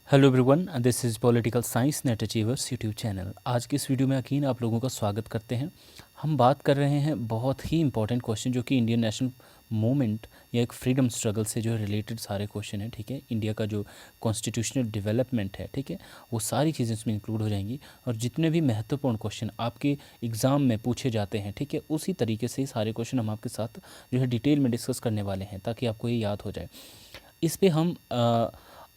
Hello everyone, this is political science net achievers YouTube channel. आज की इस video में यकीन आप लोगों का स्वागत करते हैं। हम बात कर रहे हैं बहुत ही इंपॉर्टेंट क्वेश्चन जो कि इंडियन नेशनल मूवमेंट या एक फ्रीडम स्ट्रगल से जो रिलेटेड सारे क्वेश्चन हैं। ठीक है, इंडिया का जो कॉन्स्टिट्यूशनल डेवलपमेंट है, ठीक है, वो सारी चीज़ें इसमें इंक्लूड हो जाएंगी। और जितने भी महत्वपूर्ण क्वेश्चन आपके एग्ज़ाम में पूछे जाते हैं, ठीक है, उसी तरीके से सारे क्वेश्चन हम आपके साथ जो है डिटेल में डिस्कस करने वाले हैं ताकि आपको ये याद हो जाए। इस पे हम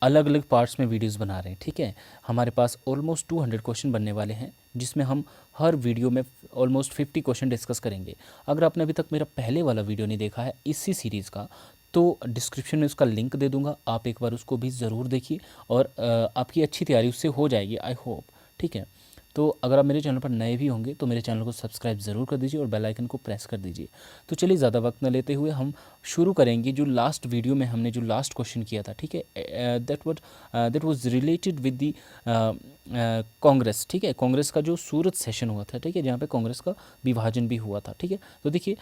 अलग अलग पार्ट्स में वीडियोस बना रहे हैं। ठीक है, हमारे पास ऑलमोस्ट 200 क्वेश्चन बनने वाले हैं जिसमें हम हर वीडियो में ऑलमोस्ट 50 क्वेश्चन डिस्कस करेंगे। अगर आपने अभी तक मेरा पहले वाला वीडियो नहीं देखा है इसी सीरीज़ का, तो डिस्क्रिप्शन में उसका लिंक दे दूंगा, आप एक बार उसको भी ज़रूर देखिए और आपकी अच्छी तैयारी उससे हो जाएगी, आई होप। ठीक है, तो अगर आप मेरे चैनल पर नए भी होंगे तो मेरे चैनल को सब्सक्राइब ज़रूर कर दीजिए और बेल आइकन को प्रेस कर दीजिए। तो चलिए ज़्यादा वक्त न लेते हुए हम शुरू करेंगे। जो लास्ट वीडियो में हमने जो लास्ट क्वेश्चन किया था, ठीक है, that was related with the Congress. ठीक है, कांग्रेस का जो सूरत सेशन हुआ था, ठीक है, जहाँ पे कांग्रेस का विभाजन भी हुआ था। ठीक है, तो देखिए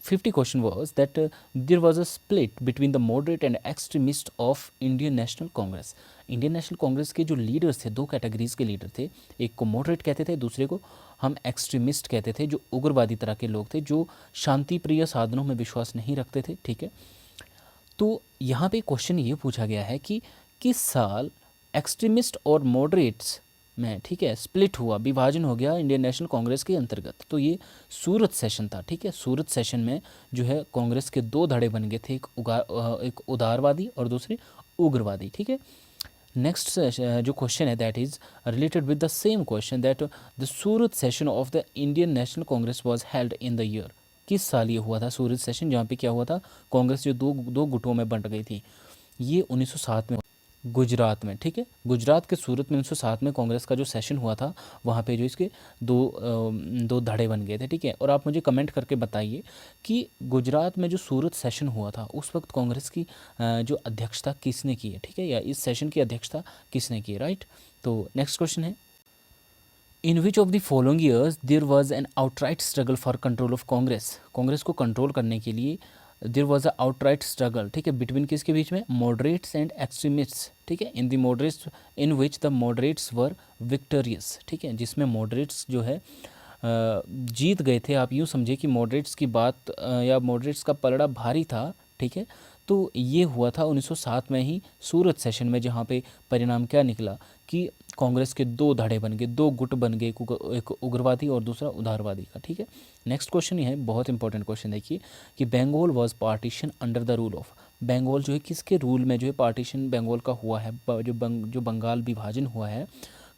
50 question was that there was a split between the moderate and extremist of Indian National Congress। Indian National Congress के जो लीडर्स थे, दो कैटेगरीज के लीडर थे, एक को मॉडरेट कहते थे, दूसरे को हम एक्सट्रीमिस्ट कहते थे, जो उग्रवादी तरह के लोग थे, जो शांति प्रिय साधनों में विश्वास नहीं रखते थे। ठीक है, तो यहाँ पे क्वेश्चन ये पूछा गया है कि किस साल एक्सट्रीमिस्ट और मॉडरेट्स में, ठीक है, स्प्लिट हुआ, विभाजन हो गया इंडियन नेशनल कांग्रेस के अंतर्गत। तो ये सूरत सेशन था। ठीक है, सूरत सेशन में जो है कांग्रेस के दो धड़े बन गए थे, एक उदारवादी और दूसरे उग्रवादी। ठीक है, नेक्स्ट जो क्वेश्चन है that is related with the same question that the Surat session of the Indian National Congress was held in the year. किस साल ये हुआ था सूरत सेशन, जहाँ पे क्या हुआ था, कांग्रेस जो दो दो गुटों में बंट गई थी। ये 1907 में गुजरात में। ठीक है, गुजरात के सूरत में 1907 में कांग्रेस का जो सेशन हुआ था, वहाँ पे जो इसके दो धड़े बन गए थे। ठीक है, और आप मुझे कमेंट करके बताइए कि गुजरात में जो सूरत सेशन हुआ था उस वक्त कांग्रेस की जो अध्यक्षता किसने की है। ठीक है, या इस सेशन की अध्यक्षता किसने की है, राइट। तो नेक्स्ट क्वेश्चन है, in which of the following years there was an outright struggle for control of Congress. Congress को कंट्रोल करने के लिए there was a outright struggle, ठीक है, बिटवीन किसके बीच में, मॉडरेट्स एंड एक्सट्रीमिस्ट्स। ठीक है, in the moderates, in which the moderates were victorious. ठीक है, जिसमें मॉडरेट्स जो है जीत गए थे। आप यूँ समझे कि मॉडरेट्स की बात या मॉडरेट्स का पलड़ा भारी था। ठीक है, तो ये हुआ था 1907 में ही सूरत सेशन में, जहाँ पे परिणाम क्या निकला कि कांग्रेस के दो धड़े बन गए, दो गुट बन गए, एक उग्रवादी और दूसरा उदारवादी का। ठीक है, नेक्स्ट क्वेश्चन ये है, बहुत इंपॉर्टेंट क्वेश्चन देखिए कि Bengal was partition under the rule of. Bengal जो है किसके रूल में जो है पार्टीशन बंगाल का हुआ है, जो बंगाल विभाजन हुआ है,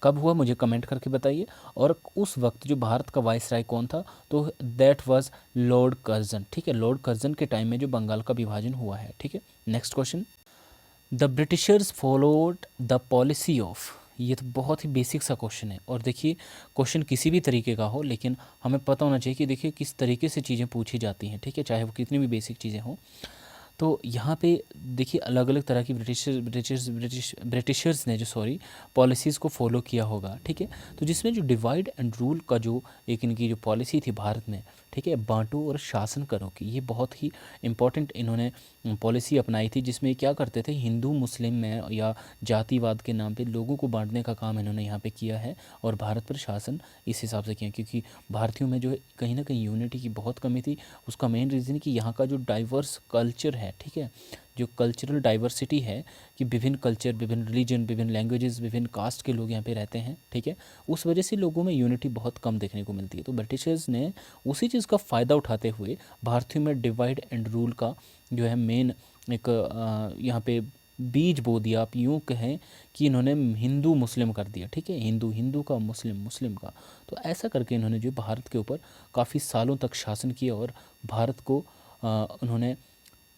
कब हुआ, मुझे कमेंट करके बताइए। और उस वक्त जो भारत का वाइसराय कौन था, तो दैट वाज लॉर्ड कर्जन। ठीक है, लॉर्ड कर्जन के टाइम में जो बंगाल का विभाजन हुआ है। ठीक है, next question, the Britishers followed the policy of. ये तो बहुत ही बेसिक सा क्वेश्चन है, और देखिए क्वेश्चन किसी भी तरीके का हो लेकिन हमें पता होना चाहिए कि देखिए किस तरीके से चीज़ें पूछी जाती हैं। ठीक है, चाहे वो कितनी भी बेसिक चीज़ें हों। तो यहाँ पे देखिए अलग अलग तरह की ब्रिटिशर्स ने जो पॉलिसीज़ को फॉलो किया होगा। ठीक है, तो जिसमें जो डिवाइड एंड रूल का जो एक इनकी जो पॉलिसी थी भारत में, ठीक है, बांटो और शासन करो की, ये बहुत ही इम्पॉर्टेंट इन्होंने पॉलिसी अपनाई थी, जिसमें क्या करते थे, हिंदू मुस्लिम में या जातिवाद के नाम पे लोगों को बांटने का काम इन्होंने यहाँ पे किया है और भारत पर शासन इस हिसाब से किया, क्योंकि भारतीयों में जो है कहीं ना कहीं यूनिटी की बहुत कमी थी। उसका मेन रीज़न कि यहाँ का जो डाइवर्स कल्चर है, ठीक है, जो कल्चरल डाइवर्सिटी है कि विभिन्न कल्चर, विभिन्न रिलीजन, विभिन्न लैंग्वेजेस, विभिन्न कास्ट के लोग यहाँ पे रहते हैं। ठीक है, उस वजह से लोगों में यूनिटी बहुत कम देखने को मिलती है। तो ब्रिटिशर्स ने उसी चीज़ का फ़ायदा उठाते हुए भारतीयों में डिवाइड एंड रूल का जो है मेन एक यहाँ पे बीज बो दिया, आप यूँ कहें कि इन्होंने हिंदू मुस्लिम कर दिया। ठीक है, हिंदू हिंदू का, मुस्लिम मुस्लिम का। तो ऐसा करके इन्होंने जो भारत के ऊपर काफ़ी सालों तक शासन किया और भारत को उन्होंने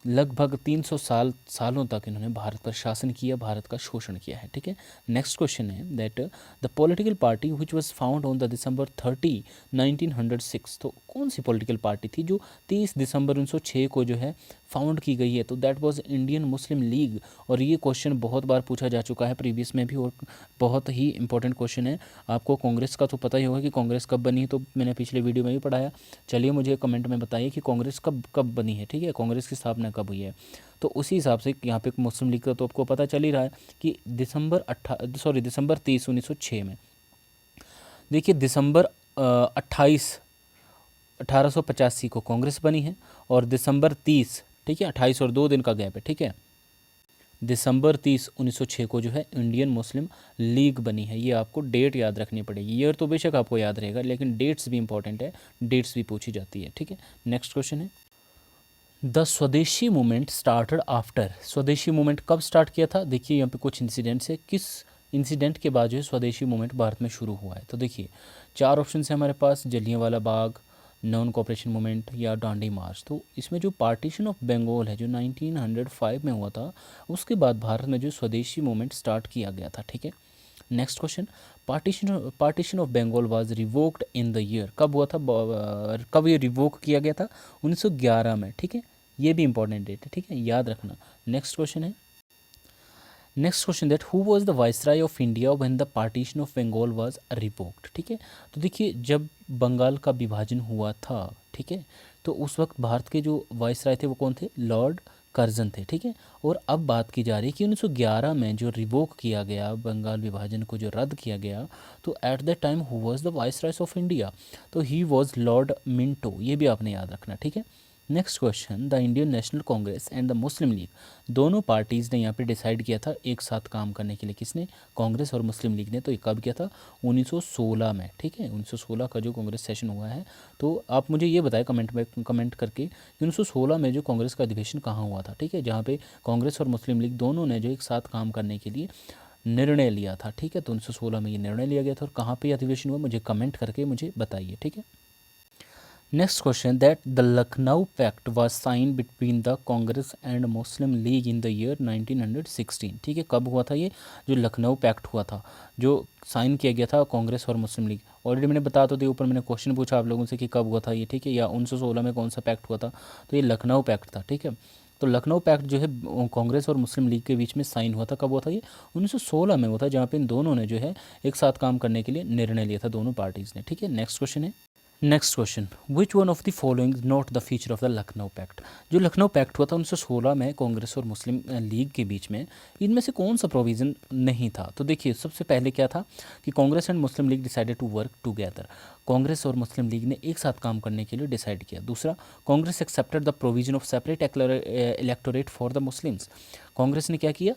लगभग 300 सालों तक इन्होंने भारत पर शासन किया, भारत का शोषण किया है। ठीक है, नेक्स्ट क्वेश्चन है that the political party which was found on the दिसंबर 30, 1906। तो कौन सी पॉलिटिकल पार्टी थी जो 30 दिसंबर 1906 को जो है फाउंड की गई है, तो that was Indian Muslim league. और ये क्वेश्चन बहुत बार पूछा जा चुका है प्रीवियस में भी, और बहुत ही इंपॉर्टेंट क्वेश्चन है। आपको कांग्रेस का तो पता ही होगा कि कांग्रेस कब बनी है, तो मैंने पिछले वीडियो में भी पढ़ाया। चलिए मुझे कमेंट में बताइए कि कांग्रेस कब कब बनी है। ठीक है, कांग्रेस की स्थापना कब हुई है। तो उसी हिसाब से यहाँ पे मुस्लिम लीग का तो आपको पता चल ही रहा है कि दिसंबर 30 1906 में। देखिए दिसंबर 28 1885 को कांग्रेस बनी है, और दिसंबर 30, ठीक है, 28 और 2 दिन का गैप है, ठीक है, दिसंबर 30 1906 को जो है इंडियन मुस्लिम लीग बनी है। ये आपको डेट याद रखनी पड़ेगी। ईयर तो बेशक आपको याद रहेगा, लेकिन डेट्स भी इंपॉर्टेंट है, डेट्स भी पूछी जाती है, ठीक है। नेक्स्ट क्वेश्चन है, द स्वदेशी मूवमेंट स्टार्टेड आफ्टर। स्वदेशी मूवमेंट कब स्टार्ट किया था? देखिए यहाँ पे कुछ इंसिडेंट्स है, किस इंसिडेंट के बाद जो है स्वदेशी मूवमेंट भारत में शुरू हुआ है। तो देखिए 4 ऑप्शन है हमारे पास, Jallianwala Bagh, non cooperation movement या डांडी मार्च। तो इसमें जो पार्टीशन ऑफ बंगाल है जो 1905 में हुआ था, उसके बाद भारत में जो स्वदेशी मूवमेंट स्टार्ट किया गया था, ठीक है। Next question, partition of Bengal was revoked in the year. कब हुआ था, कब ये रिवोक किया गया था? 1911 में, ठीक है। ये भी इंपॉर्टेंट डेट है, ठीक है, याद रखना। नेक्स्ट क्वेश्चन है, next question that who was the viceroy of India when the partition of Bengal was revoked, ठीक है। तो देखिए जब बंगाल का विभाजन हुआ था, ठीक है, तो उस वक्त भारत के जो वाइसराय थे वो कौन थे? लॉर्ड कर्जन थे, ठीक है। और अब बात की जा रही है कि 1911 में जो रिवोक किया गया, बंगाल विभाजन को जो रद्द किया गया, तो at the time who was the viceroy of India? तो ही वाज लॉर्ड मिंटो। ये भी आपने याद रखना, ठीक है। Next question, the Indian National Congress and the Muslim league, दोनों पार्टीज़ ने यहाँ पे डिसाइड किया था एक साथ काम करने के लिए। किसने? कांग्रेस और मुस्लिम लीग ने। तो ये कब किया था? 1916 में, ठीक है। 1916 का जो कांग्रेस सेशन हुआ है। तो आप मुझे ये बताएं कमेंट करके कि 1916 में जो कांग्रेस का अधिवेशन कहाँ हुआ था, ठीक है, जहाँ पे कांग्रेस और मुस्लिम लीग दोनों ने जो एक साथ काम करने के लिए निर्णय लिया था, ठीक है। तो 1916 में ये निर्णय लिया गया था, और कहाँ पर अधिवेशन हुआ मुझे कमेंट करके मुझे बताइए, ठीक है। Next question, that the Lucknow pact was sign between the Congress and Muslim League in the year 1916, ठीक है। कब हुआ था ये जो लखनऊ पैक्ट हुआ था, जो साइन किया गया था कांग्रेस और मुस्लिम लीग? ऑलरेडी मैंने बता तो दिया, ऊपर मैंने क्वेश्चन पूछा आप लोगों से कि कब हुआ था ये, ठीक है, या 1916 में कौन सा पैक्ट हुआ था? तो ये लखनऊ पैक्ट था, ठीक है। तो लखनऊ पैक्ट जो है कांग्रेस और मुस्लिम लीग के बीच में साइन हुआ था। कब हुआ था ये? 1916 में हुआ था, जहाँ पे इन दोनों ने जो है एक साथ काम करने के लिए निर्णय लिया था, दोनों पार्टीज़ ने, ठीक है। नेक्स्ट क्वेश्चन है, next question, which one of the following not the feature of the Lucknow pact. जो लखनऊ पैक्ट हुआ था 1916 में कांग्रेस और मुस्लिम लीग के बीच में, इनमें से कौन सा प्रोविज़न नहीं था? तो देखिए सबसे पहले क्या था कि Congress and Muslim League decided to work together. Congress और मुस्लिम लीग ने एक साथ काम करने के लिए डिसाइड किया। दूसरा, Congress accepted the provision of separate electorate for the Muslims. Congress ने क्या किया?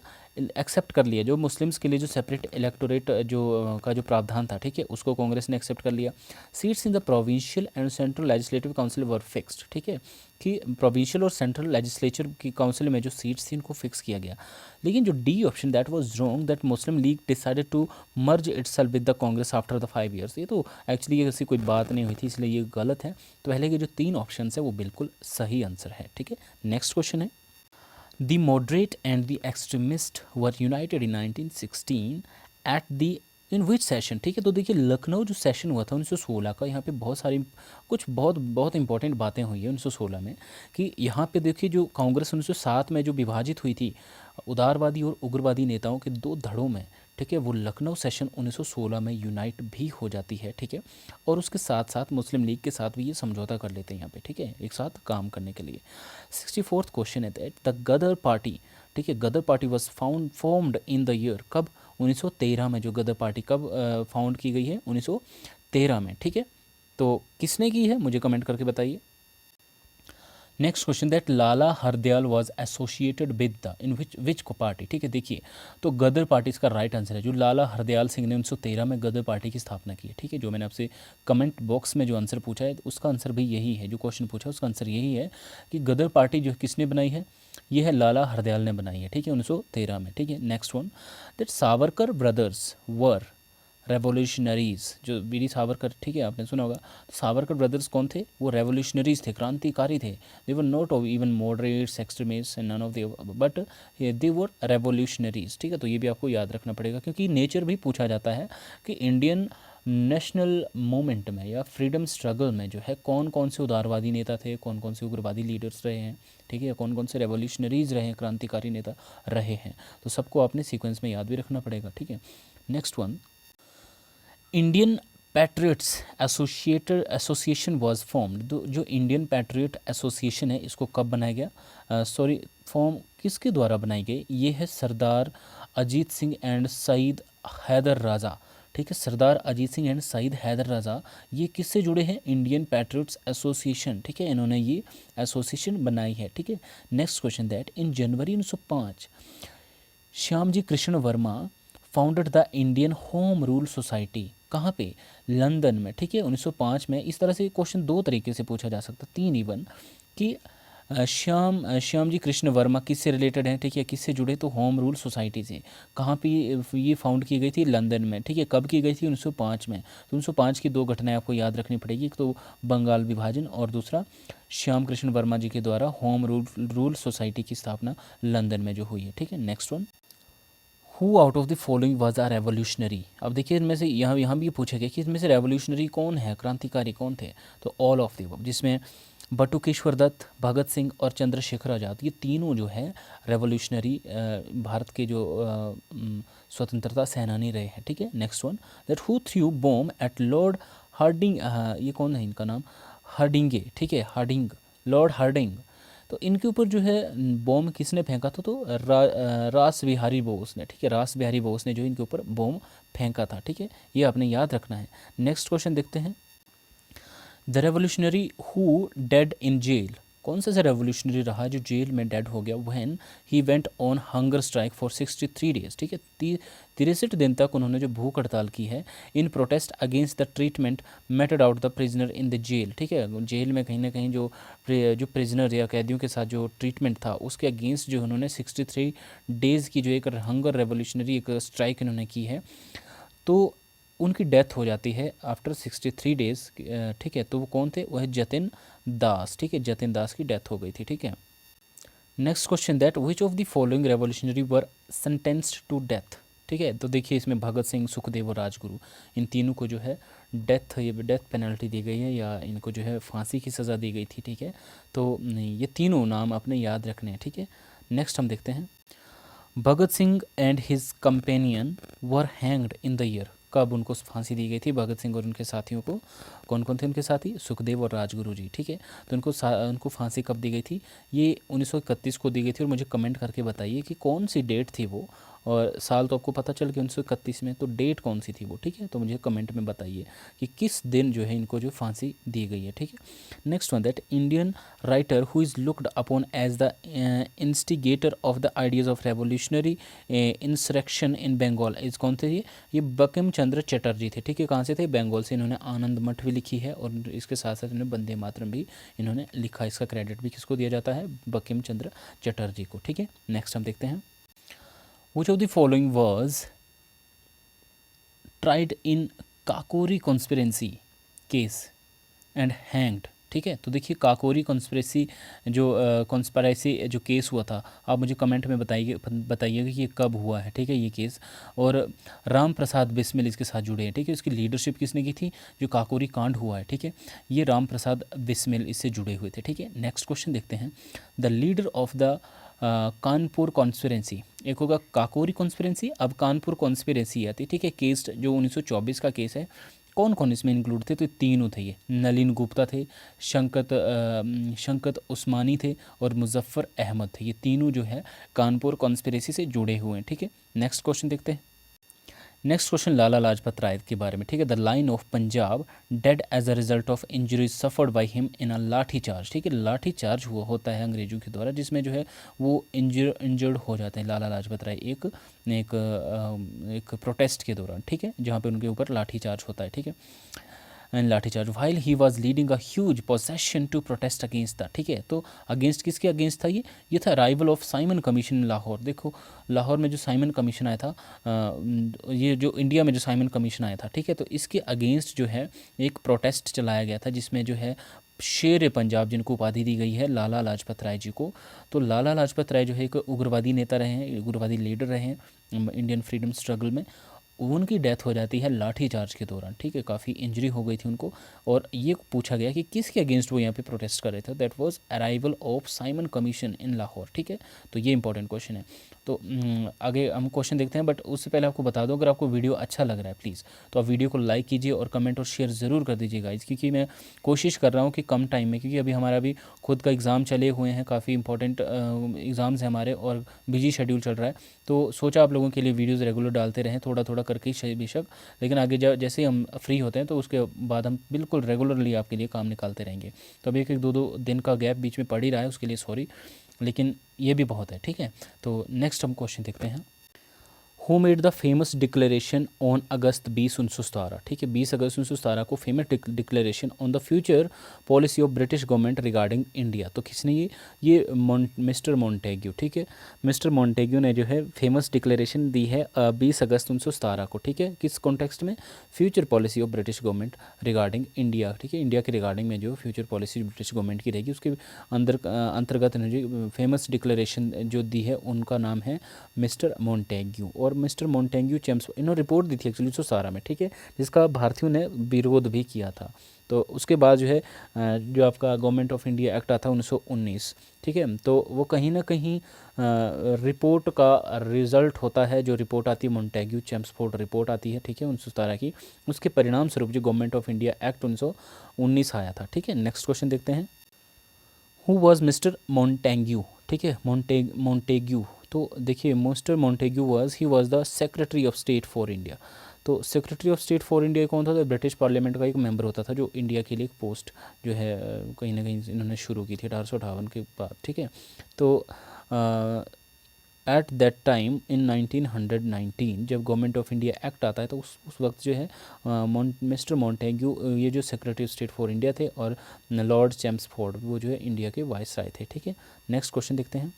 एक्सेप्ट कर लिया जो मुस्लिम्स के लिए जो सेपरेट इलेक्टोरेट जो का जो प्रावधान था, ठीक है, उसको कांग्रेस ने एक्सेप्ट कर लिया। Seats in the provincial and central legislative council were fixed, ठीक है, कि प्रोविंशियल और सेंट्रल लेजिस्लेचर की काउंसिल में जो सीट्स थी उनको फिक्स किया गया। लेकिन जो D option that was wrong, that Muslim League decided to merge itself with the Congress after the 5 years, ये तो एक्चुअली ये ऐसी कोई बात नहीं हुई थी, इसलिए ये गलत है। तो पहले के जो 3 ऑप्शन है वो बिल्कुल सही आंसर है, ठीक है। नेक्स्ट क्वेश्चन है, The moderate and the extremist were united in 1916 at the in which session, ठीक है। तो देखिए लखनऊ जो सेशन हुआ था 1916 का, यहाँ पे बहुत सारी कुछ बहुत इंपॉर्टेंट बातें हुई है 1916 में, कि यहाँ पे देखिए जो कांग्रेस 1907 में जो विभाजित हुई थी उदारवादी और उग्रवादी नेताओं के 2 धड़ों में, ठीक है, वो लखनऊ सेशन 1916 में यूनाइट भी हो जाती है, ठीक है। और उसके साथ साथ मुस्लिम लीग के साथ भी ये समझौता कर लेते हैं यहाँ पे, ठीक है, एक साथ काम करने के लिए। 64th क्वेश्चन है दैट द गदर पार्टी, ठीक है, Ghadar party was formed in the year, कब? 1913 में। जो गदर पार्टी कब फाउंड की गई है? 1913 में, ठीक है। तो किसने की है मुझे कमेंट करके बताइए। Next question, that Lala Hardayal was associated with the in which को पार्टी, ठीक है। देखिए तो गदर पार्टी इसका राइट आंसर है। जो लाला हरदयाल सिंह ने 1913 में गदर पार्टी की स्थापना की है, ठीक है। जो मैंने आपसे कमेंट बॉक्स में जो आंसर पूछा है उसका आंसर भी यही है, जो क्वेश्चन पूछा है उसका आंसर यही है कि गदर पार्टी जो किसने बनाई है, ये है लाला हरदयाल ने बनाई है, ठीक है, 1913 में, ठीक है। Next one, that Savarkar brothers were revolutionaries, जो वीर सावरकर, ठीक है, आपने सुना होगा। तो सावरकर ब्रदर्स कौन थे? वो रेवोल्यूशनरीज थे, क्रांतिकारी थे। They were not even moderates, extremist and none of they, but they were revolutionaries, ठीक है। तो ये भी आपको याद रखना पड़ेगा, क्योंकि नेचर भी पूछा जाता है कि इंडियन नेशनल मूवमेंट में या फ्रीडम स्ट्रगल में जो है कौन कौन से उदारवादी नेता थे, कौन कौन से उग्रवादी लीडर्स रहे हैं, ठीक है, कौन कौन से रेवोल्यूशनरीज रहे हैं, क्रांतिकारी नेता रहे हैं। तो सबको आपने सीक्वेंस में याद भी रखना पड़ेगा, ठीक है। Next one, Indian patriots association was formed, जो इंडियन पैट्रियट एसोसिएशन है इसको कब बनाया गया, फॉर्म किसके द्वारा बनाई गई, ये है सरदार अजीत सिंह एंड सईद हैदर राजा। ठीक है, सरदार अजीत सिंह एंड सईद हैदर राजा ये किससे जुड़े हैं, इंडियन पैट्रियट्स एसोसिएशन। ठीक है, इन्होंने ये एसोसिएशन बनाई है। ठीक है, next question that in January 1905 Shyamji Krishna Verma founded the Indian home rule society, कहाँ पे, लंदन में। ठीक है, 1905 में। इस तरह से क्वेश्चन दो तरीके से पूछा जा सकता, तीन इवन, कि श्यामजी कृष्ण वर्मा किससे रिलेटेड हैं, ठीक है, किससे जुड़े, तो होम रूल सोसाइटी से। कहाँ पे ये फाउंड की गई थी, लंदन में। ठीक है, कब की गई थी, 1905 में। तो 1905 की दो घटनाएं आपको याद रखनी पड़ेगी, एक तो बंगाल विभाजन और दूसरा श्याम कृष्ण वर्मा जी के द्वारा होम रूल सोसाइटी की स्थापना लंदन में जो हुई है। ठीक है, next one, who out of the following was a revolutionary. अब देखिए इनमें से यहाँ भी पूछा गया कि इसमें से रेवोल्यूशनरी कौन है, क्रांतिकारी कौन थे, तो ऑल ऑफ द अबव, जिसमें बटुकेश्वर दत्त, भगत सिंह और चंद्रशेखर आज़ाद ये तीनों जो है रेवोल्यूशनरी भारत के जो स्वतंत्रता सेनानी रहे हैं। ठीक है, next one, that who threw bomb at Lord Hardinge, ये कौन है, इनका नाम हार्डिंगे। ठीक है, हार्डिंग, लॉर्ड हार्डिंग। तो इनके ऊपर जो है बॉम्ब किसने फेंका था, तो रास बिहारी बोस ने। ठीक है, रास बिहारी बोस ने जो इनके ऊपर बॉम्ब फेंका था। ठीक है, ये आपने याद रखना है। नेक्स्ट क्वेश्चन देखते हैं, the revolutionary who died in jail, कौन सा रेवोल्यूशनरी रहा जो जेल में डेड हो गया, when he went on hunger strike for 63 days. ठीक है, 63 दिन तक उन्होंने जो भूख हड़ताल की है, in protest against the treatment meted out the prisoner in the jail. ठीक है, जेल में कहीं ना कहीं जो प्रिजनर या कैदियों के साथ जो ट्रीटमेंट था उसके अगेंस्ट जो उन्होंने 63 डेज़ की जो एक हंगर रेवोल्यूशनरी एक स्ट्राइक इन्होंने की है, तो उनकी डेथ हो जाती है आफ्टर 63 डेज़। ठीक है, तो वो कौन थे, वह जतिन दास। ठीक है, जतिन दास की डेथ हो गई थी। ठीक है, next question that which of the following revolutionary were sentenced to death. ठीक है, तो देखिए इसमें भगत सिंह, सुखदेव और राजगुरु, इन तीनों को जो है डेथ पेनल्टी दी गई है या इनको जो है फांसी की सज़ा दी गई थी। ठीक है, तो ये तीनों नाम आपने याद रखने हैं। ठीक है, नेक्स्ट हम देखते हैं, Bhagat Singh and his companion were hanged in the year, कब उनको फांसी दी गई थी, भगत सिंह और उनके साथियों को, कौन कौन थे उनके साथी, सुखदेव और राजगुरु जी। ठीक है, तो उनको फांसी कब दी गई थी, ये 1931 को दी गई थी। और मुझे कमेंट करके बताइए कि कौन सी डेट थी वो, और साल तो आपको पता चल गया 1931 में, तो डेट कौन सी थी वो। ठीक है, तो मुझे कमेंट में बताइए कि किस दिन जो है इनको जो फांसी दी गई है। ठीक है, next one, that Indian writer who is looked upon as the instigator of the ideas of revolutionary insurrection in Bengal is, कौन थे ये बंकिम चंद्र चटर्जी थे। ठीक है, कहाँ से थे, बंगाल से। इन्होंने आनंद मठ भी लिखी है और इसके साथ साथ इन्होंने वंदे मातरम भी इन्होंने लिखा। इसका क्रेडिट भी किसको दिया जाता है, बंकिम चंद्र चटर्जी को। ठीक है, नेक्स्ट हम देखते हैं, which of the following was tried in Kakori conspiracy case and hanged. ठीक है, तो देखिए काकोरी कॉन्स्पिरेसी जो कॉन्स्पिरेसी जो केस हुआ था, आप मुझे कमेंट में बताइएगा कि ये कब हुआ है। ठीक है, ये केस, और राम प्रसाद बिस्मिल इसके साथ जुड़े हैं। ठीक है, इसकी लीडरशिप किसने की थी, जो काकोरी कांड हुआ है। ठीक है, ये राम प्रसाद बिस्मिल इससे जुड़े हुए थे। ठीक है, नेक्स्ट क्वेश्चन देखते हैं, the leader of the Kanpur conspiracy, एक होगा काकोरी कॉन्स्पिरेंसी, अब कानपुर कॉन्स्पिरेंसी आती है। ठीक है, केस जो 1924 का केस है, कौन कौन इसमें इंक्लूड थे, तो तीनों थे, ये नलिन गुप्ता थे, शंकत उस्मानी थे और मुजफ्फर अहमद थे। ये तीनों जो है कानपुर कॉन्स्पिरेसी से जुड़े हुए हैं। ठीक है, नेक्स्ट क्वेश्चन देखते हैं, नेक्स्ट क्वेश्चन लाला लाजपत राय के बारे में। ठीक है, the lion of Punjab dead as a result of injuries suffered by him in a lathi charge. ठीक है, लाठी चार्ज हुआ होता है अंग्रेजों के द्वारा, जिसमें जो है वो इंजर्ड हो जाते हैं लाला लाजपत राय एक प्रोटेस्ट के दौरान। ठीक है, जहाँ पे उनके ऊपर लाठी चार्ज होता है। ठीक है, and lathi charge while he was leading a huge procession to protest against the. ठीक है, तो अगेंस्ट किसके अगेंस्ट था, ये था arrival of Simon Commission in Lahore. देखो लाहौर में जो साइमन कमीशन आया था, ये जो इंडिया में जो साइमन कमीशन आया था, ठीक है, तो इसके अगेंस्ट जो है एक प्रोटेस्ट चलाया गया था, जिसमें जो है शेर पंजाब जिनको उपाधि दी गई है लाला लाजपत राय जी को। तो लाला लाजपत राय जो है एक उग्रवादी नेता रहे हैं, उग्रवादी लीडर रहे हैं इंडियन फ्रीडम स्ट्रगल में, उनकी डेथ हो जाती है लाठी चार्ज के दौरान, ठीक है, काफ़ी इंजरी हो गई थी उनको। और ये पूछा गया कि किसके अगेंस्ट वो यहाँ पे प्रोटेस्ट कर रहे थे, that was arrival of Simon Commission in Lahore, ठीक है। तो ये इंपॉर्टेंट क्वेश्चन है। तो आगे हम क्वेश्चन देखते हैं, बट उससे पहले आपको बता दूं, अगर आपको वीडियो अच्छा लग रहा है प्लीज़ तो आप वीडियो को लाइक कीजिए और कमेंट और शेयर ज़रूर कर दीजिए गाइज, क्योंकि मैं कोशिश कर रहा हूँ कि कम टाइम में, क्योंकि अभी हमारा भी खुद का एग्ज़ाम चले हुए हैं, काफ़ी इंपॉर्टेंट एग्ज़ाम्स हैं हमारे और बिजी शेड्यूल चल रहा है, तो सोचा आप लोगों के लिए वीडियोज़ रेगुलर डालते रहें, थोड़ा थोड़ा करके ही बेशक, लेकिन आगे जैसे ही हम फ्री होते हैं तो उसके बाद हम बिल्कुल रेगुलरली आपके लिए काम निकालते रहेंगे। तो अभी एक एक दो दो दिन का गैप बीच में पड़ ही रहा है, उसके लिए सॉरी, लेकिन ये भी बहुत है, ठीक है। तो नेक्स्ट हम क्वेश्चन देखते हैं। Who made the famous declaration on August 20 1917, ठीक है, 20 अगस्त 1917 को famous declaration on the future policy of British government regarding India. तो किसने ये मिस्टर मॉन्टेग्यू, ठीक है, मिस्टर मॉन्टेग्यू ने जो है फेमस डिक्लेरेशन दी है 20 अगस्त 1917 को, ठीक है, किस कॉन्टेक्स्ट में, future policy of British government regarding India, ठीक है, इंडिया के रिगार्डिंग में जो फ्यूचर पॉलिसी ब्रिटिश गवर्नमेंट की रहेगी उसके अंतर्गत जो फेमस डिक्लेरेशन जो दी है उनका नाम है मिस्टर मॉन्टेग्यू। और मिस्टर मॉन्टेग्यू चेम्स, इन्होंने रिपोर्ट दी थी एक्चुअली 1917 में, ठीक है, जिसका भारतीयों ने विरोध भी किया था। तो उसके बाद जो है जो आपका गवर्नमेंट ऑफ इंडिया एक्ट आता है 1919, ठीक है, तो वो कहीं ना कहीं रिपोर्ट का रिज़ल्ट होता है, जो रिपोर्ट आती है मॉन्टेग्यू चेम्सफोर्ड रिपोर्ट आती है, ठीक है, 1917 की, उसके परिणाम स्वरूप जो गवर्नमेंट ऑफ इंडिया एक्ट 1919 आया था, ठीक है। नेक्स्ट क्वेश्चन देखते हैं। हु वॉज मिस्टर मॉन्टेग्यू, ठीक है, मॉन्टेग्यू, तो देखिए mister Montagu he was the secretary of state for India. तो secretary of state for India कौन था, तो ब्रिटिश पार्लियामेंट का एक मेंबर होता था, जो इंडिया के लिए एक पोस्ट जो है कहीं ना कहीं इन्होंने शुरू की थी 1858 के बाद, ठीक है। तो एट दैट टाइम इन 1919 जब गवर्नमेंट ऑफ इंडिया एक्ट आता है तो उस वक्त जो है मिस्टर मॉन्टेग्यू ये जो secretary of state for India थे, और लॉर्ड चेम्सफोर्ड वो जो है इंडिया के वाइसराय थे, ठीक है। नेक्स्ट क्वेश्चन देखते हैं।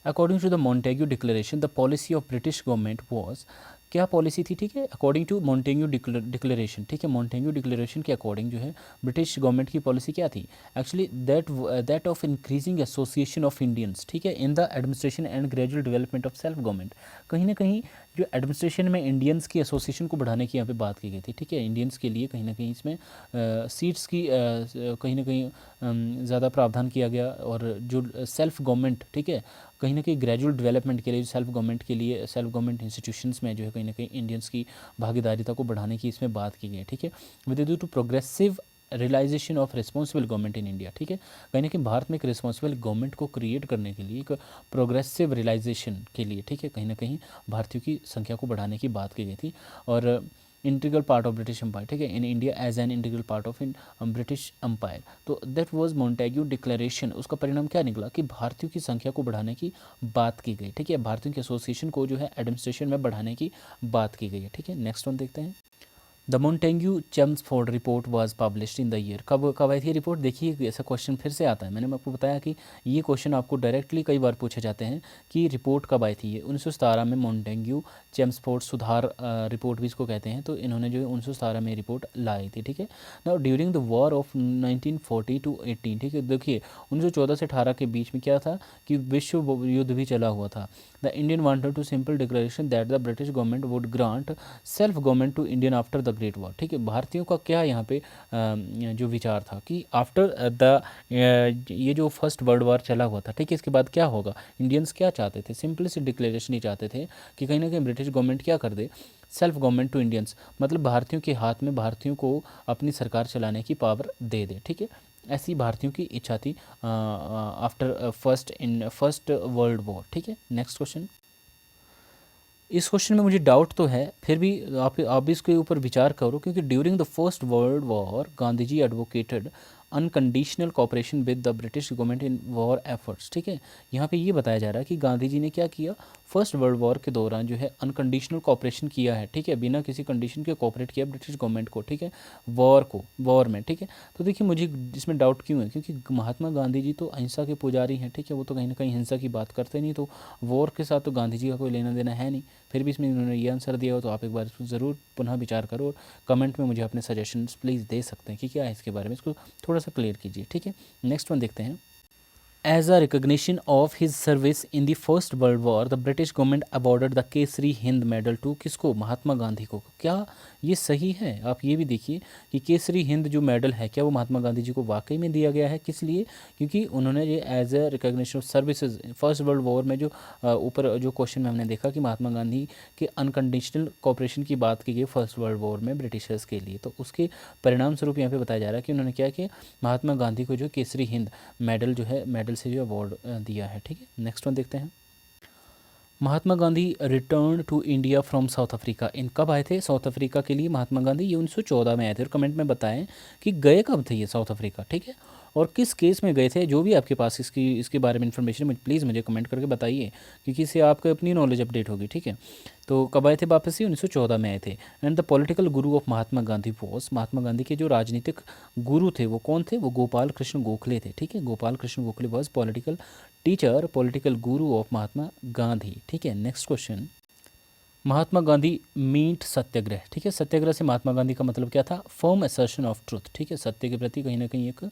According to the Montagu declaration the policy of British government was, क्या पॉलिसी थी, ठीक है, अकॉर्डिंग टू मॉन्टेग्यू डिक्लेरेशन, ठीक है, मॉन्टेग्यू डिक्लेरेशन के अकॉर्डिंग जो है ब्रिटिश गवर्नमेंट की पॉलिसी क्या थी, actually that of increasing association of Indians, ठीक है, in the administration and gradual development of self government. कहीं ना कहीं जो एडमिनिस्ट्रेशन में इंडियंस की एसोसिएशन को बढ़ाने की यहाँ पे बात की गई थी, ठीक है, इंडियंस के लिए कहीं ना कहीं इसमें सीट्स की कहीं ना कहीं ज़्यादा प्रावधान किया गया, और जो सेल्फ गवर्नमेंट, ठीक है, कहीं ना कहीं ग्रेजुअल डेवलपमेंट के लिए सेल्फ गवर्नमेंट के लिए सेल्फ गवर्नमेंट इंस्टीट्यूशंस में जो है कहीं ना कहीं इंडियंस की भागीदारिता को बढ़ाने की इसमें बात की गई है, ठीक है, with due to progressive realisation of responsible government in India, ठीक है, कहीं ना कहीं भारत में एक रिस्पॉन्सिबल गवर्नमेंट को क्रिएट करने के लिए, एक प्रोग्रेसिव रियलाइजेशन के लिए, ठीक है, कहीं ना कहीं भारतीयों की संख्या को बढ़ाने की बात की गई थी। और integral part of British empire, ठीक है, in India as an integral part of in British empire. तो दैट वाज मॉन्टेग्यू डिक्लेरेशन, उसका परिणाम क्या निकला कि भारतीयों की संख्या को बढ़ाने की बात की गई, ठीक है, भारतीयों की एसोसिएशन को जो है एडमिनिस्ट्रेशन में बढ़ाने की बात की गई है, ठीक है। नेक्स्ट वन देखते हैं। The Montagu Chelmsford report was published in the year, कब आई थी रिपोर्ट, देखिए ऐसा क्वेश्चन फिर से आता है, मैंने आपको बताया कि ये क्वेश्चन आपको डायरेक्टली कई बार पूछे जाते हैं कि रिपोर्ट कब आई थी। ये 1917 में मॉन्टेग्यू चेम्सफोर्ड सुधार रिपोर्ट भी इसको कहते हैं, तो इन्होंने जो है 1917 में रिपोर्ट लाई थी, ठीक है। Now during the war of 1940 to 18, ठीक है, देखिए 1914 से 18 के बीच में क्या था कि विश्व युद्ध भी चला हुआ था। The Indian wanted to simple declaration that the British government would grant self government to Indian after the great war, ठीक है, भारतीयों का क्या यहाँ पे जो विचार था कि आफ्टर द ये जो फर्स्ट वर्ल्ड वॉर चला हुआ था, ठीक है, इसके बाद क्या होगा, इंडियंस क्या चाहते थे, सिंपली सी डिक्लेरेशन ही चाहते थे कि कहीं ना कहीं ब्रिटिश गवर्नमेंट क्या कर दे, सेल्फ गवर्नमेंट टू इंडियंस, मतलब भारतीयों के हाथ में भारतीयों को अपनी सरकार चलाने की पावर दे दे, ठीक है, ऐसी भारतीयों की इच्छा थी आफ्टर फर्स्ट वर्ल्ड वॉर, ठीक है। Next question. इस क्वेश्चन में मुझे डाउट तो है, फिर भी आप भी इसके ऊपर विचार करो, क्योंकि during the first world war Gandhi ji advocated unconditional cooperation with the British government in war efforts, ठीक है, यहाँ पे ये बताया जा रहा है कि गांधी जी ने क्या किया, फर्स्ट वर्ल्ड वॉर के दौरान जो है अनकंडीशनल कॉपरेशन किया है, ठीक है, बिना किसी कंडीशन के कॉपरेट किया ब्रिटिश गवर्नमेंट को, ठीक है, वॉर में, ठीक है। तो देखिए मुझे इसमें डाउट क्यों है, क्योंकि महात्मा गांधी जी तो अहिंसा के पुजारी हैं, ठीक है, वो तो कहीं ना कहीं हिंसा की बात करते नहीं, तो वॉर के साथ तो गांधी जी का कोई लेना देना है नहीं, फिर भी इसमें इन्होंने ये आंसर दिया हो, तो आप एक बार इसको ज़रूर पुनः विचार करो और कमेंट में मुझे अपने सजेशंस प्लीज़ दे सकते हैं कि क्या है इसके बारे में, इसको थोड़ा सा क्लियर कीजिए, ठीक है। नेक्स्ट वन देखते हैं। As a recognition of his service in the First World War, the British government awarded the Kesari Hind medal to किसको? महात्मा गांधी को। क्या ये सही है? आप ये भी देखिए कि केसरी हिंद जो मेडल है क्या वो महात्मा गांधी जी को वाकई में दिया गया है? किस लिए? क्योंकि उन्होंने ये as a recognition of services first world war में जो ऊपर जो क्वेश्चन में हमने देखा कि महात्मा गांधी के अनकंडीशनल कोऑपरेशन की बात की गई फर्स्ट वर्ल्ड वॉर में ब्रिटिशर्स के लिए, तो उसके परिणाम स्वरूप यहाँ पे बताया जा रहा है कि उन्होंने क्या किया, महात्मा गांधी को जो केसरी हिंद मेडल जो है मेडल से जो अवार्ड दिया है। ठीक है, नेक्स्ट वन देखते हैं। Mahatma Gandhi return to India from South Africa. इन कब आए थे साउथ अफ्रीका के लिए महात्मा गांधी? ये 1914 में आए थे। और कमेंट में बताएं कि गए कब थे ये साउथ अफ्रीका, ठीक है, और किस केस में गए थे। जो भी आपके पास इसके बारे में इन्फॉर्मेशन प्लीज़ मुझे कमेंट करके बताइए, क्योंकि इससे आपको अपनी नॉलेज अपडेट होगी। ठीक है, तो कब आए थे वापस? ही 1914 में आए थे। And the political Guru of Mahatma Gandhi was, Mahatma Gandhi के जो राजनीतिक गुरु थे वो कौन थे? वो गोपाल कृष्ण गोखले थे। ठीक है, Gopal Krishna Gokhale was political teacher, political Guru of Mahatma Gandhi. ठीक है, next question. Mahatma Gandhi meet सत्याग्रह। ठीक है, सत्याग्रह से महात्मा गांधी का मतलब क्या था? Firm assertion of truth. ठीक है, सत्य के प्रति कहीं ना कहीं एक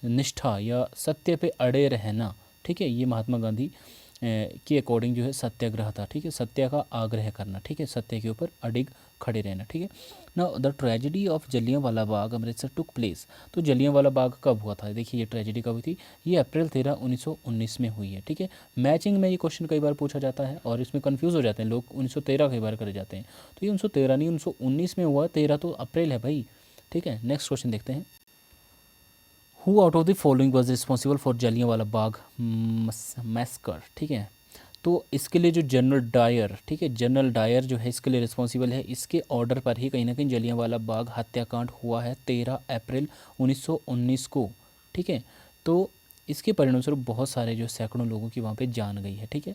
निष्ठा या सत्य पे अड़े रहना। ठीक है, ये महात्मा गांधी के अकॉर्डिंग जो है सत्याग्रह था। ठीक है, सत्य का आग्रह करना। ठीक है, सत्य के ऊपर अडिग खड़े रहना। ठीक है ना। The tragedy of Jallianwala Bagh Amritsar took place. तो जलियांवाला बाग कब हुआ था? देखिए ये ट्रेजिडी कब हुई थी? ये अप्रैल 13, 1919 में हुई है। ठीक है, मैचिंग में ये क्वेश्चन कई बार पूछा जाता है और इसमें कंफ्यूज हो जाते हैं लोग, 1913 कई बार करे जाते हैं। तो ये 1913 नहीं 1919 में हुआ, 13 तो अप्रैल है भाई। ठीक है, नेक्स्ट क्वेश्चन देखते हैं। Who out of the following was responsible for Jallianwala Bagh massacre. ठीक है, तो इसके लिए जो जनरल डायर, ठीक है, जनरल डायर जो है इसके लिए रिस्पॉन्सिबल है। इसके ऑर्डर पर ही कहीं ना कहीं जलियांवाला बाग हत्याकांड हुआ है 13 अप्रैल 1919 को। ठीक है, तो इसके परिणामस्वरूप बहुत सारे जो सैकड़ों लोगों की वहाँ पे जान गई है। ठीक है,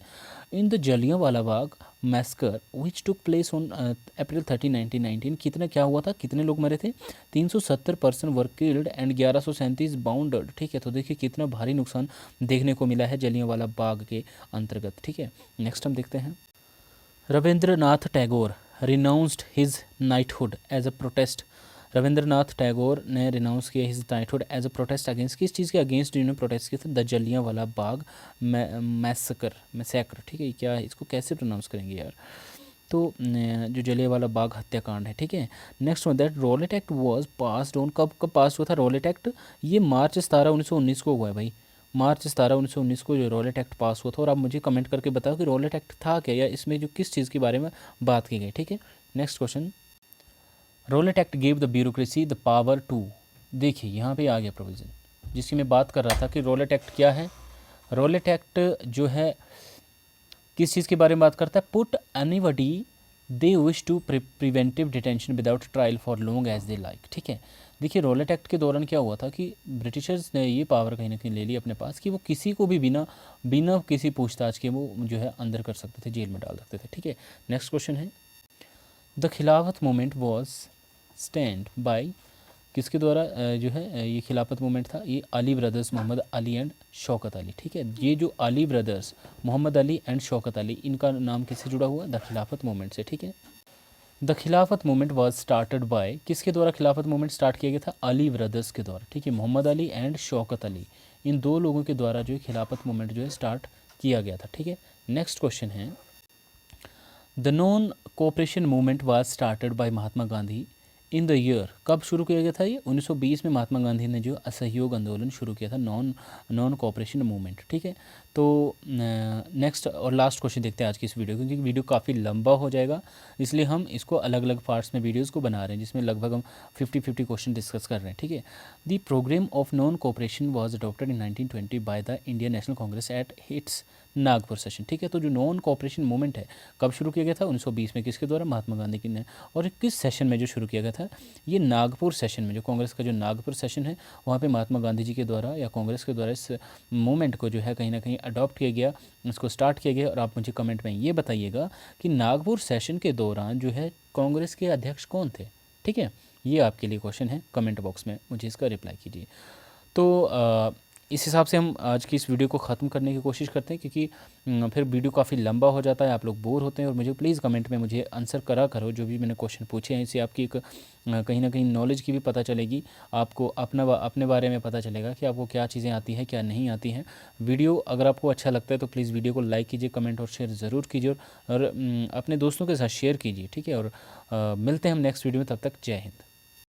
in the Jallianwala Bagh massacre which took place on April 30, 1919, कितना क्या हुआ था? कितने लोग मरे थे? 370 पर्सन वर किल्ड एंड 1137 बाउंडर्ड। ठीक है, तो देखिए कितना भारी नुकसान देखने को मिला है जलियांवाला बाग के अंतर्गत। ठीक है, नेक्स्ट हम देखते हैं। Rabindranath Tagore renounced his knighthood as a protest. Rabindranath Tagore ने रिनाउंस किया his knighthood as a protest against, किस चीज़ के अगेंस्ट इन्होंने प्रोटेस्ट किया था? The Jallianwala Bagh massacre. ठीक है, क्या इसको कैसे प्रोनाउंस करेंगे यार? तो जो जलियांवाला बाग हत्याकांड है। ठीक है, next one that Rowlatt act was passed on, कब पास हुआ था रॉलेट एक्ट? ये मार्च 17, 1919 को हुआ है भाई। मार्च 17, 1919 को जो रॉलेट एक्ट पास हुआ था। और आप मुझे कमेंट करके बताओ कि रॉलेट एक्ट था क्या, या इसमें जो किस चीज़ के बारे में बात की गई। ठीक है, next question. Rowlatt act gave the bureaucracy the power to. देखिए यहाँ पे आ गया प्रोविज़न जिसकी मैं बात कर रहा था कि रॉलेट एक्ट क्या है। रॉलेट एक्ट जो है किस चीज़ के बारे में बात करता है? Put anybody they wish to preventive detention without trial for long as they like. ठीक है, देखिए रॉलेट एक्ट के दौरान क्या हुआ था कि ब्रिटिशर्स ने ये पावर कहीं ना कहीं ले ली अपने पास कि वो किसी को भी बिना बिना किसी पूछताछ के वो जो है अंदर कर सकते थे, जेल में डाल सकते थे। ठीक है, नेक्स्ट क्वेश्चन है। द खिलाफत मूवमेंट वॉज स्टैंड बाय, किसके द्वारा जो है ये खिलाफत मूवमेंट था? ये अली ब्रदर्स मोहम्मद अली एंड शौकत अली। ठीक है, ये जो अली ब्रदर्स मोहम्मद अली एंड शौकत अली, इनका नाम किससे जुड़ा हुआ? द खिलाफत मूवमेंट से। ठीक है, द खिलाफत मूवमेंट वाज स्टार्टेड बाय, किसके द्वारा खिलाफत मूवमेंट स्टार्ट किया गया था? अली ब्रदर्स के द्वारा। ठीक है, मोहम्मद अली एंड शौकत अली, इन दो लोगों के द्वारा जो है खिलाफत मूवमेंट जो है स्टार्ट किया गया था। ठीक है, नेक्स्ट क्वेश्चन है। The non cooperation movement was started by Mahatma Gandhi in the year, कब शुरू किया गया था? ये 1920 में महात्मा गांधी ने जो असहयोग आंदोलन शुरू किया था, नॉन कोऑपरेशन मूवमेंट। ठीक है, तो नेक्स्ट और लास्ट क्वेश्चन देखते हैं आज की इस वीडियो को, क्योंकि वीडियो काफ़ी लंबा हो जाएगा, इसलिए हम इसको अलग अलग पार्ट्स में वीडियोज़ को बना रहे हैं, जिसमें लगभग हम 50-50 क्वेश्चन डिस्कस कर रहे हैं। ठीक है, the programme of non cooperation was adopted in 1920 by the Indian National Congress at its Nagpur session. ठीक है, तो जो नॉन कोऑपरेशन मूवमेंट है कब शुरू किया गया था? 1920 में, किसके द्वारा? महात्मा गांधी की ने। और किस सेशन में जो शुरू किया गया था? ये नागपुर सेशन में, जो कांग्रेस का जो नागपुर सेशन है वहाँ पे महात्मा गांधी जी के द्वारा या कांग्रेस के द्वारा इस मूवमेंट को जो है कहीं ना कहीं अडॉप्ट किया गया, इसको स्टार्ट किया गया। और आप मुझे कमेंट में ये बताइएगा कि नागपुर सेशन के दौरान जो है कांग्रेस के अध्यक्ष कौन थे? ठीक है, ये आपके लिए क्वेश्चन है, कमेंट बॉक्स में मुझे इसका रिप्लाई कीजिए। तो इस हिसाब से हम आज की इस वीडियो को ख़त्म करने की कोशिश करते हैं, क्योंकि फिर वीडियो काफ़ी लंबा हो जाता है, आप लोग बोर होते हैं। और मुझे प्लीज़ कमेंट में मुझे आंसर करा करो जो भी मैंने क्वेश्चन पूछे हैं। इससे आपकी एक कहीं ना कहीं नॉलेज की भी पता चलेगी, आपको अपने बारे में पता चलेगा कि आपको क्या चीज़ें आती हैं क्या नहीं आती हैं। वीडियो अगर आपको अच्छा लगता है तो प्लीज़ वीडियो को लाइक कीजिए, कमेंट और शेयर ज़रूर कीजिए, और अपने दोस्तों के साथ शेयर कीजिए, ठीक है। और मिलते हैं हम नेक्स्ट वीडियो में, तब तक जय हिंद।